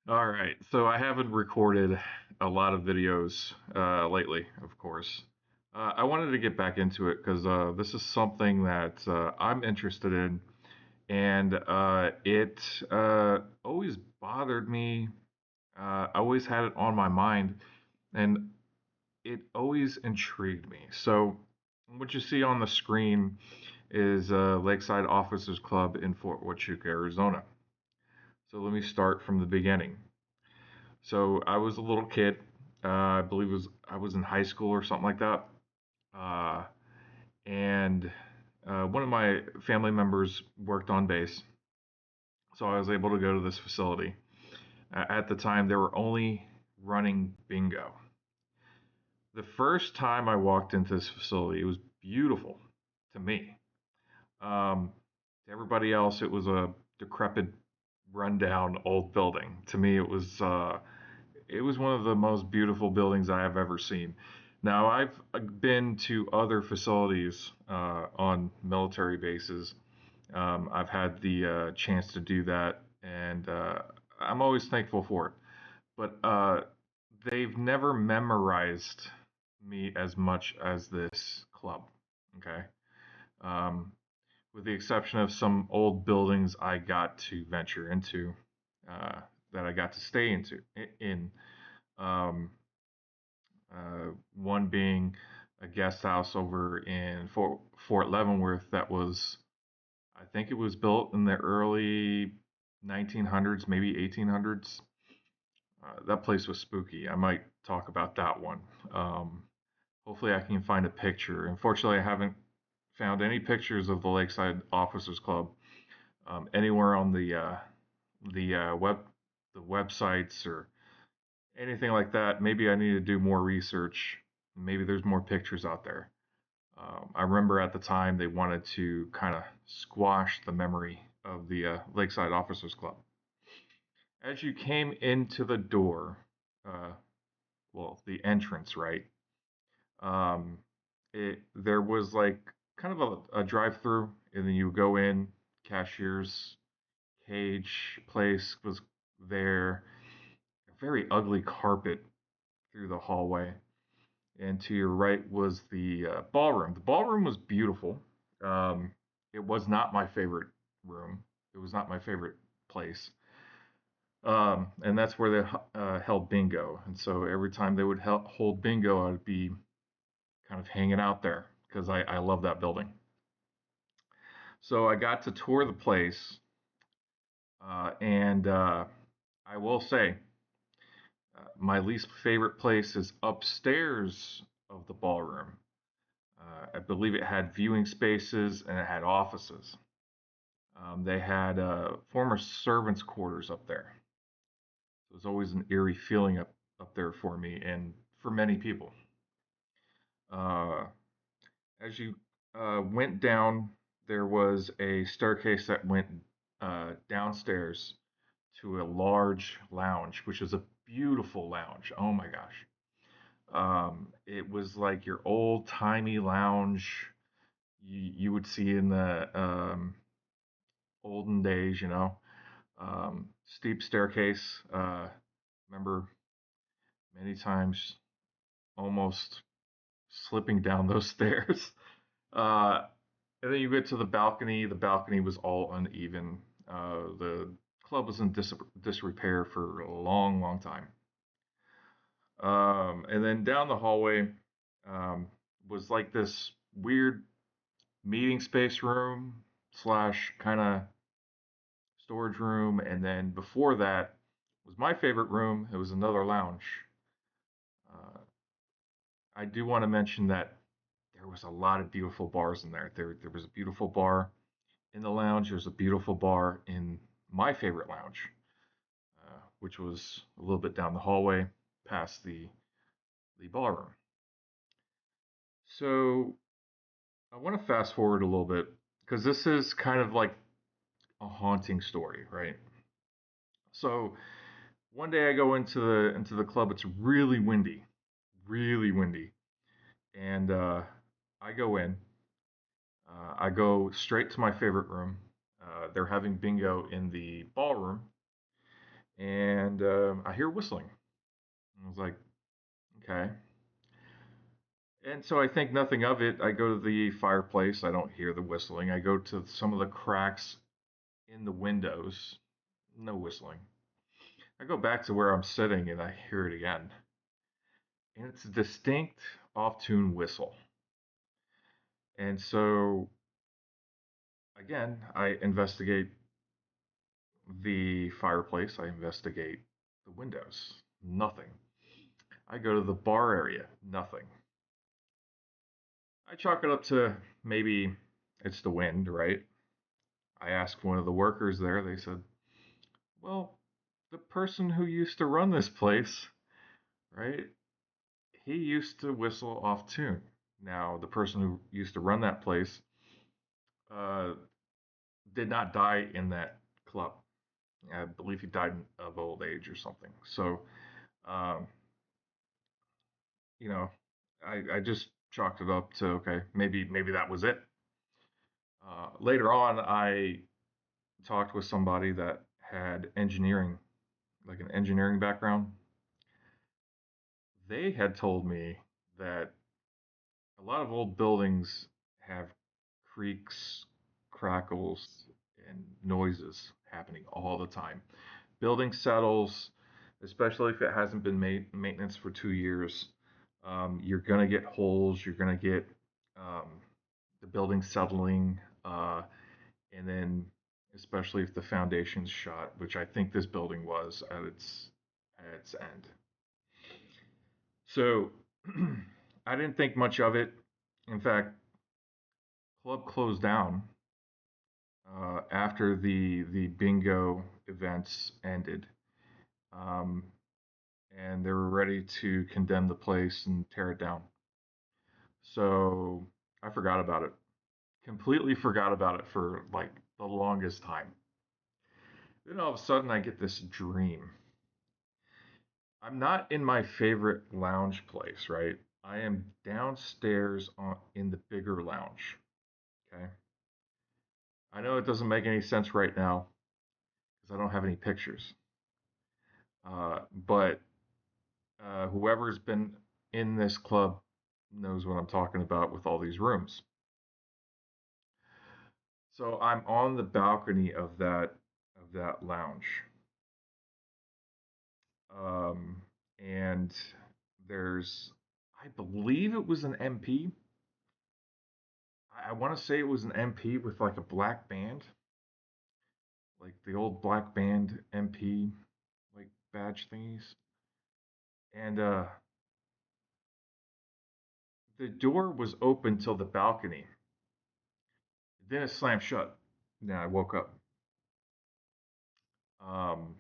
All right, so I haven't recorded a lot of videos lately, of course. I wanted to get back into it because this is something that I'm interested in, and it always bothered me. I always had it on my mind, and it always intrigued me. So, what you see on the screen is Lakeside Officers Club in Fort Huachuca, Arizona. So, let me start from the beginning. So I was a little kid. I believe I was in high school or something like that. Uh, and one of my family members worked on base, so I was able to go to this facility. At the time, they were only running bingo. The first time I walked into this facility, it was beautiful to me. To everybody else, it was a decrepit, rundown old building. To me, it was one of the most beautiful buildings I have ever seen. Now, I've been to other facilities on military bases. I've had the chance to do that, and I'm always thankful for it. But they've never memorized me as much as this club. Okay. Um, with the exception of some old buildings I got to venture into, uh, that I got to stay in. Um, one being a guest house over in Fort Leavenworth that was, I think it was built in the early 1900s, maybe 1800s. That place was spooky. I might talk about that one. Um, Hopefully, I can find a picture. Unfortunately, I haven't found any pictures of the Lakeside Officers Club anywhere on the the websites or anything like that. Maybe I need to do more research. Maybe there's more pictures out there. I remember at the time they wanted to kind of squash the memory of the Lakeside Officers Club. As you came into the door, uh, well, the entrance, right? Um, there was like kind of a drive-through, and then you go in. Cashier's cage place was there. A very ugly carpet through the hallway, and to your right was the ballroom. The ballroom was beautiful. Um, it was not my favorite room. It was not my favorite place. And that's where they held bingo. And so every time they would hold bingo, I'd be kind of hanging out there because I love that building. So I got to tour the place, and I will say my least favorite place is upstairs of the ballroom. I believe it had viewing spaces and it had offices. They had former servants' quarters up there. So it was always an eerie feeling up there for me and for many people. Uh, as you went down, there was a staircase that went downstairs to a large lounge, which is a beautiful lounge. Oh my gosh. It was like your old timey lounge you would see in the olden days, you know. Steep staircase. Remember many times almost slipping down those stairs. Uh, and then you get to the balcony. The balcony was all uneven. The club was in disrepair for a long, long time. And then down the hallway um, was like this weird meeting space room slash kind of storage room. And then before that was my favorite room. It was another lounge. Uh, I do want to mention that there was a lot of beautiful bars in there. There was a beautiful bar in the lounge. There's a beautiful bar in my favorite lounge, which was a little bit down the hallway past the ballroom. So I want to fast forward a little bit because this is kind of like a haunting story, right? So one day I go into the club. It's really windy, and I go in. I go straight to my favorite room. They're having bingo in the ballroom, and I hear whistling. I was like, okay. And so I think nothing of it. I go to the fireplace. I don't hear the whistling. I go to some of the cracks in the windows. No whistling. I go back to where I'm sitting and I hear it again. And it's a distinct off tune whistle. And so, again, I investigate the fireplace. I investigate the windows. Nothing. I go to the bar area. Nothing. I chalk it up to maybe it's the wind, right? I asked one of the workers there. They said, well, the person who used to run this place, right? He used to whistle off tune. Now, the person who used to run that place uh, did not die in that club. I believe he died of old age or something. So, um, you know, I just chalked it up to okay, maybe that was it. Later on, I talked with somebody that had engineering, like an engineering background. They had told me that a lot of old buildings have creaks, crackles, and noises happening all the time. Building settles, especially if it hasn't been maintenance for 2 years. You're gonna get holes. You're gonna get um, the building settling, and then especially if the foundation's shot, which I think this building was at its end. So I didn't think much of it. In fact, club closed down after the bingo events ended, um, and they were ready to condemn the place and tear it down. So I forgot about it. Completely forgot about it for like the longest time. Then all of a sudden, I get this dream. I'm not in my favorite lounge place, right? I am downstairs in the bigger lounge. Okay. I know it doesn't make any sense right now because I don't have any pictures. But whoever's been in this club knows what I'm talking about with all these rooms. So I'm on the balcony of that lounge, um, and there's, I believe it was an MP. I want to say it was an MP with like a black band, like the old black band MP like badge thingies, and the door was open till the balcony. Then it slammed shut. Then I woke up. Um,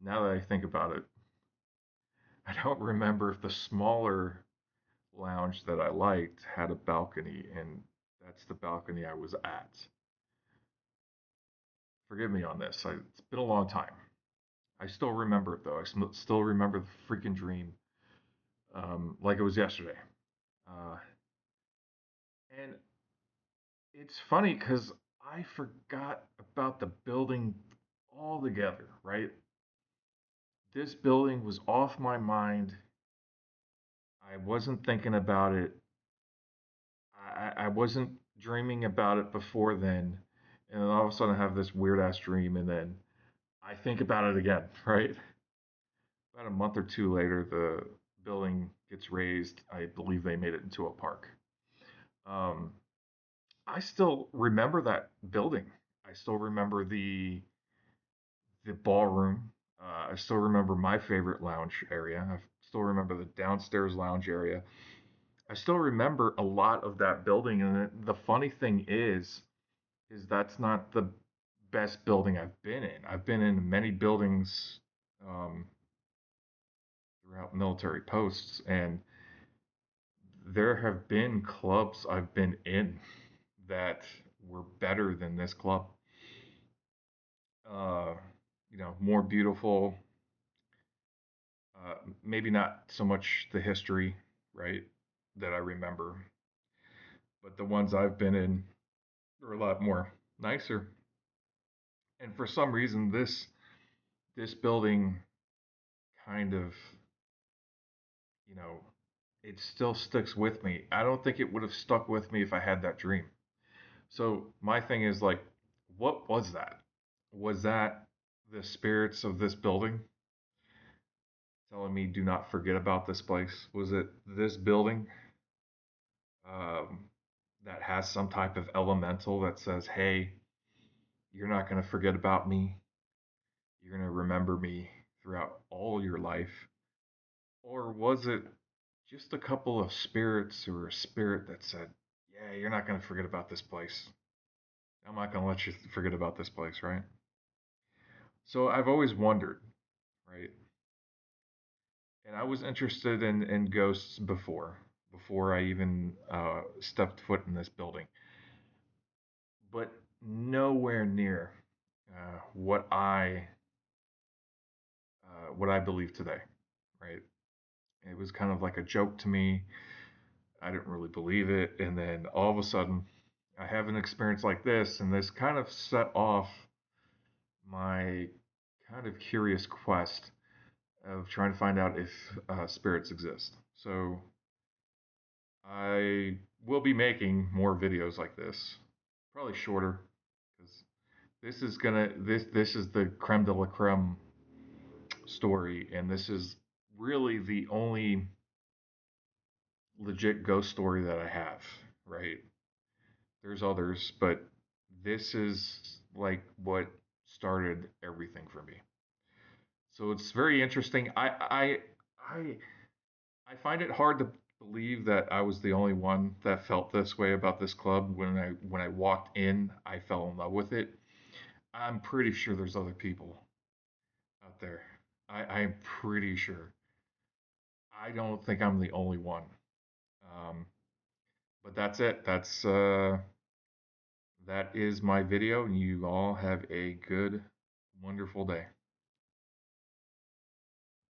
Now that I think about it, I don't remember if the smaller lounge that I liked had a balcony, and that's the balcony I was at. Forgive me on this. It's been a long time. I still remember it though. I still remember the freaking dream like it was yesterday. Uh, and it's funny because I forgot about the building altogether, right? This building was off my mind. I wasn't thinking about it. I wasn't dreaming about it before then. And then all of a sudden I have this weird ass dream and then I think about it again, right? About a month or two later, the building gets raised. I believe they made it into a park. Um, I still remember that building. I still remember the ballroom. I still remember my favorite lounge area. I still remember the downstairs lounge area. I still remember a lot of that building. And the funny thing is that's not the best building I've been in. I've been in many buildings um, throughout military posts, and there have been clubs I've been in that were better than this club. Uh, more beautiful. Maybe not so much the history, right, that I remember, but the ones I've been in are a lot more nicer. And for some reason, this this building kind of, you know, it still sticks with me. I don't think it would have stuck with me if I had that dream. So my thing is like, what was that? Was that the spirits of this building telling me do not forget about this place? Was it this building um, that has some type of elemental that says, hey, you're not going to forget about me. You're going to remember me throughout all your life. Or was it just a couple of spirits or a spirit that said, yeah, you're not going to forget about this place. I'm not going to let you forget about this place, right? So I've always wondered, right? And I was interested in ghosts before I even stepped foot in this building, but nowhere near what I believe today, right? It was kind of like a joke to me. I didn't really believe it, and then all of a sudden, I have an experience like this, and this kind of set off my kind of curious quest of trying to find out if spirits exist. So I will be making more videos like this, probably shorter, because this is the creme de la creme story, and this is really the only legit ghost story that I have. Right? There's others, but this is like what started everything for me. So it's very interesting. I I find it hard to believe that I was the only one that felt this way about this club. When I walked in, I fell in love with it. I'm pretty sure there's other people out there. I'm pretty sure. I don't think I'm the only one. Um, but that's it. That is my video, and you all have a good, wonderful day.